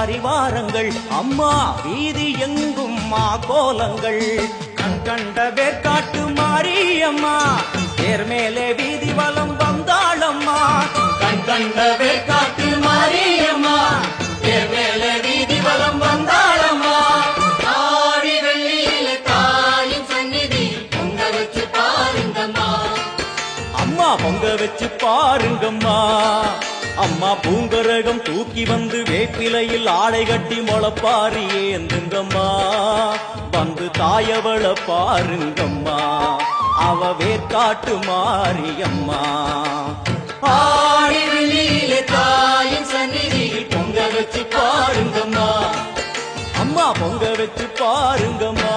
பரிவாரங்கள் அம்மா வீதி எங்கும் மா கோலங்கள் கண் கண்ட வேற்காட்டு மாரியம்மா தேர் மேலே வீதி வலம் வந்தாளம்மா கண் கண்ட வேற்காட்டு மாரியம்மா தேர் மேலே வீதி வலம் வந்தாளம்மா ஆடி வெள்ளியில தாயின் சந்நிதி பொங்க வச்சு பாருங்கம்மா அம்மா பொங்க வச்சு பாருங்கம்மா அம்மா பூங்கரகம் தூக்கி வந்து வேப்பிலையில் ஆடை கட்டி முளப்பாரி ஏந்துங்கம்மா வந்து தாயவள பாருங்கம்மா அவ வேற்காட்டு மாரியம்மா ஆடி வெள்ளியில தாயின் சந்நிதி பொங்க வச்சு பாருங்கம்மா அம்மா பொங்க வச்சு பாருங்கம்மா